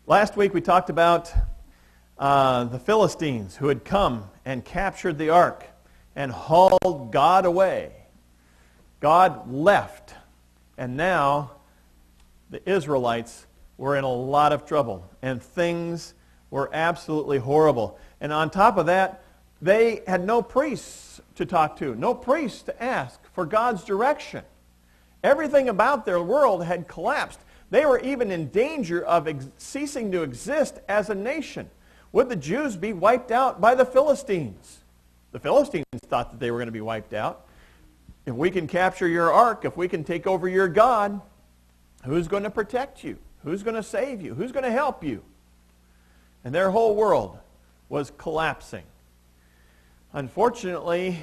Last week we talked about the Philistines who had come and captured the ark and hauled God away. God left, and now the Israelites were in a lot of trouble, and things were absolutely horrible. And on top of that, they had no priests to talk to, no priests to ask for God's direction. Everything about their world had collapsed. They were even in danger of ceasing to exist as a nation. Would the Jews be wiped out by the Philistines? The Philistines thought that they were going to be wiped out. If we can capture your ark, if we can take over your God, who's going to protect you? Who's going to save you? Who's going to help you? And their whole world was collapsing. Unfortunately,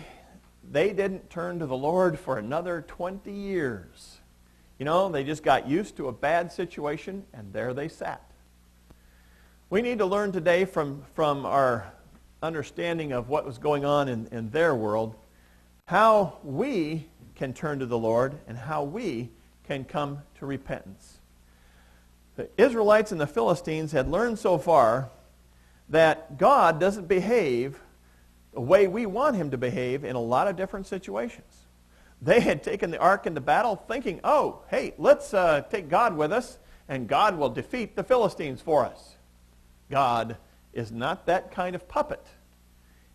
they didn't turn to the Lord for another 20 years. You know, they just got used to a bad situation, and there they sat. We need to learn today from our understanding of what was going on in their world, how we can turn to the Lord and how we can come to repentance. The Israelites and the Philistines had learned so far that God doesn't behave the way we want him to behave in a lot of different situations. They had taken the ark into battle thinking, oh, hey, let's take God with us, and God will defeat the Philistines for us. God is not that kind of puppet.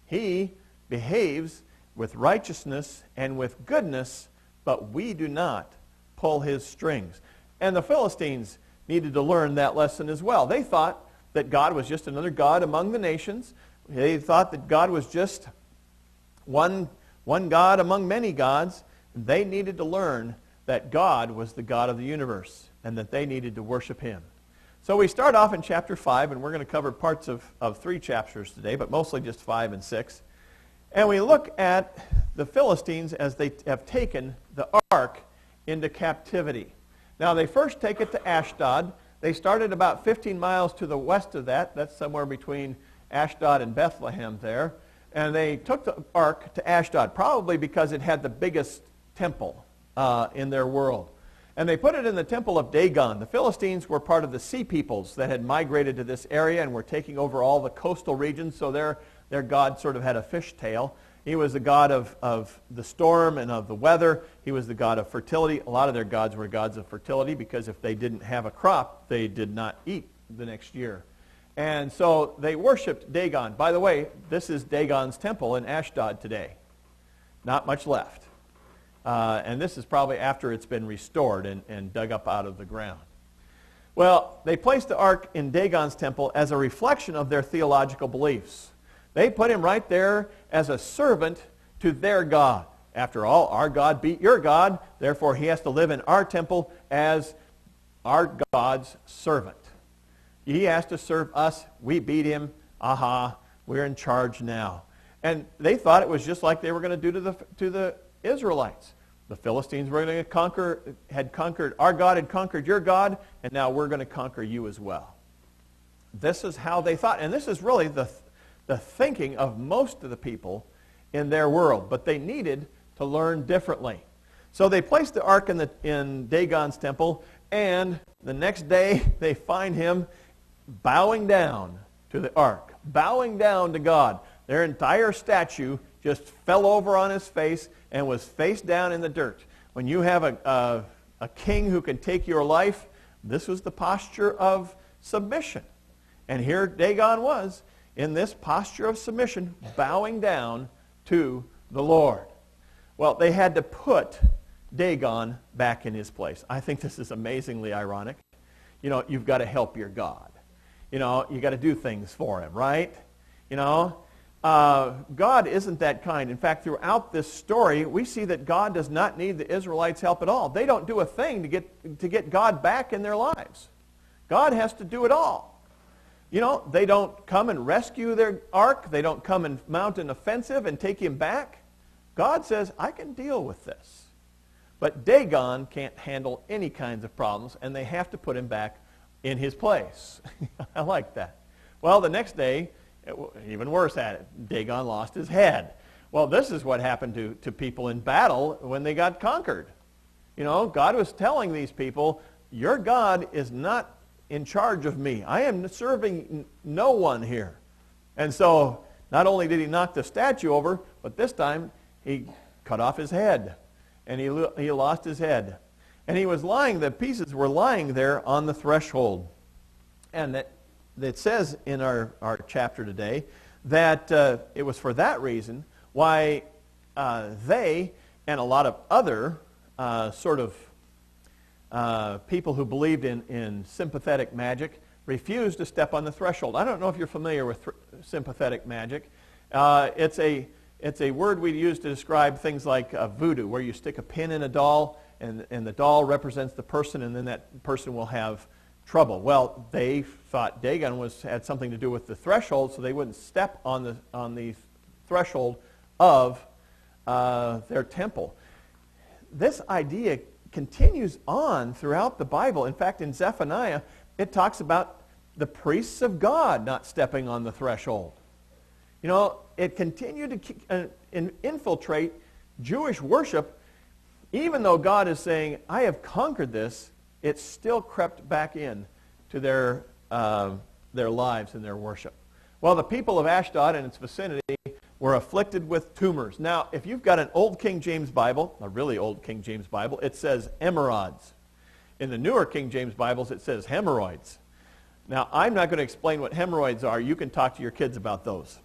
He behaves with righteousness and with goodness, but we do not pull his strings. And the Philistines needed to learn that lesson as well. They thought that God was just another God among the nations. They thought that God was just one God among many gods. They needed to learn that God was the God of the universe and that they needed to worship him. So we start off in chapter 5, and we're going to cover parts of 3 chapters today, but mostly just 5 and 6. And we look at the Philistines as they have taken the ark into captivity. Now they first take it to Ashdod. They started about 15 miles to the west of that. That's somewhere between Ashdod and Bethlehem there. And they took the ark to Ashdod, probably because it had the biggest temple in their world. And they put it in the temple of Dagon. The Philistines were part of the sea peoples that had migrated to this area and were taking over all the coastal regions, so their god sort of had a fishtail. He was the god of the storm and of the weather. He was the god of fertility. A lot of their gods were gods of fertility because if they didn't have a crop, they did not eat the next year. And so they worshipped Dagon. By the way, this is Dagon's temple in Ashdod today. Not much left. And this is probably after it's been restored and dug up out of the ground. Well, they placed the ark in Dagon's temple as a reflection of their theological beliefs. They put him right there as a servant to their God. After all, our God beat your God, therefore he has to live in our temple as our God's servant. He has to serve us. We beat him. Aha, we're in charge now. And they thought it was just like they were going to do to the Israelites. The Philistines were going to our God had conquered your God, and now we're going to conquer you as well. This is how they thought, and this is really the thinking of most of the people in their world, but they needed to learn differently. So they placed the ark in Dagon's temple, and the next day they find him bowing down to the ark, bowing down to God. Their entire statue just fell over on his face and was face down in the dirt. When you have a king who can take your life, this was the posture of submission. And here Dagon was in this posture of submission, bowing down to the Lord. Well, they had to put Dagon back in his place. I think this is amazingly ironic. You know, you've got to help your God. You know, you got to do things for him, right? You know, God isn't that kind. In fact, throughout this story, we see that God does not need the Israelites' help at all. They don't do a thing to get God back in their lives. God has to do it all. You know, they don't come and rescue their ark. They don't come and mount an offensive and take him back. God says, I can deal with this. But Dagon can't handle any kinds of problems, and they have to put him back in his place. I like that. Well, the next day, even worse at it, Dagon lost his head. Well, this is what happened to people in battle when they got conquered. You know, God was telling these people, your God is not in charge of me. I am serving no one here. And so not only did he knock the statue over, but this time he cut off his head. And he lost his head. And he was lying, the pieces were lying there on the threshold. And it says in our chapter today that it was for that reason why they and a lot of other people who believed in sympathetic magic refused to step on the threshold. I don't know if you're familiar with sympathetic magic. It's a word we use to describe things like voodoo, where you stick a pin in a doll, and the doll represents the person, and then that person will have trouble. Well, they thought Dagon had something to do with the threshold, so they wouldn't step on the threshold of their temple. This idea continues on throughout the Bible. In fact, in Zephaniah, it talks about the priests of God not stepping on the threshold. You know, it continued to infiltrate Jewish worship. Even though God is saying, I have conquered this, it still crept back in to their lives and their worship. Well, the people of Ashdod and its vicinity were afflicted with tumors. Now, if you've got an old King James Bible, a really old King James Bible, it says emerods. In the newer King James Bibles, it says hemorrhoids. Now, I'm not going to explain what hemorrhoids are. You can talk to your kids about those.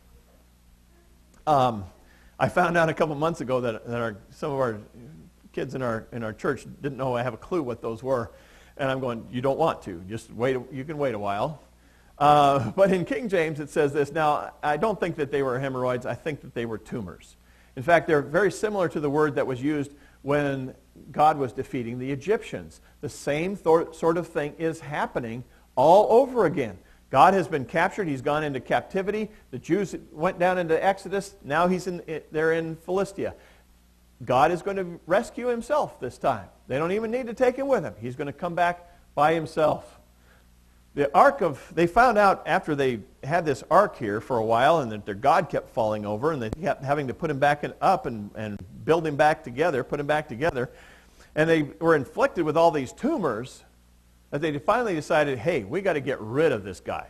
I found out a couple months ago that some of our kids in our church didn't know I have a clue what those were. And I'm going, you don't want to. Just wait. You can wait a while. But in King James, it says this. Now, I don't think that they were hemorrhoids. I think that they were tumors. In fact, they're very similar to the word that was used when God was defeating the Egyptians. The same sort of thing is happening all over again. God has been captured. He's gone into captivity. The Jews went down into Exodus. Now they're in Philistia. God is going to rescue himself this time. They don't even need to take him with him. He's going to come back by himself. They found out after they had this ark here for a while, and that their God kept falling over, and they kept having to put him back up and build him back together, put him back together. And they were inflicted with all these tumors that they finally decided, hey, we got to get rid of this guy.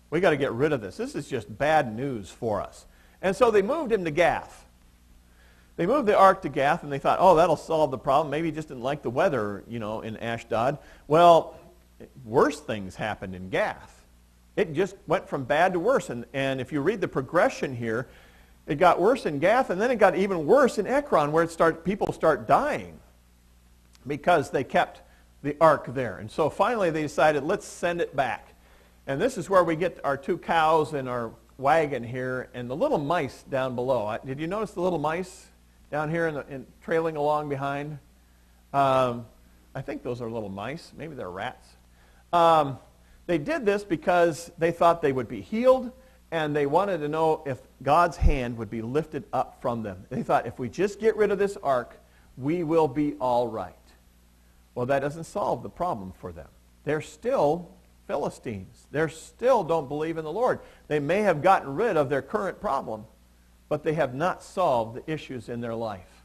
We got to get rid of this. This is just bad news for us. And so they moved him to Gath. They moved the ark to Gath, and they thought, oh, that'll solve the problem. Maybe he just didn't like the weather, in Ashdod. Well, worse things happened in Gath. It just went from bad to worse. And if you read the progression here, it got worse in Gath, and then it got even worse in Ekron, where people start dying because they kept the ark there. And so finally they decided, let's send it back. And this is where we get our 2 cows and our wagon here and the little mice down below. Did you notice the little mice down here and trailing along behind? I think those are little mice. Maybe they're rats. They did this because they thought they would be healed, and they wanted to know if God's hand would be lifted up from them. They thought, if we just get rid of this ark, we will be all right. Well, that doesn't solve the problem for them. They're still Philistines. They still don't believe in the Lord. They may have gotten rid of their current problem, but they have not solved the issues in their life.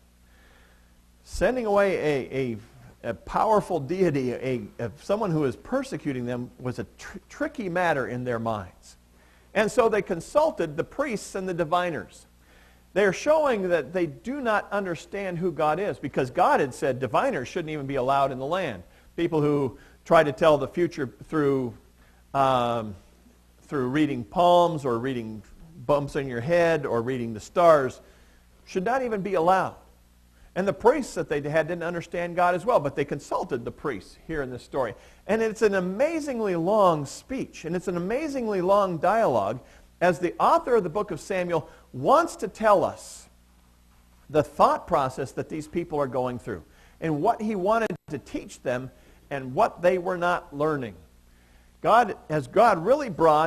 Sending away a powerful deity, someone who is persecuting them, was a tricky matter in their minds. And so they consulted the priests and the diviners. They're showing that they do not understand who God is, because God had said diviners shouldn't even be allowed in the land. People who try to tell the future through reading palms or reading bumps in your head or reading the stars should not even be allowed. And the priests that they had didn't understand God as well, but they consulted the priests here in this story. And it's an amazingly long speech, and it's an amazingly long dialogue, as the author of the book of Samuel wants to tell us the thought process that these people are going through and what he wanted to teach them and what they were not learning. Has God really brought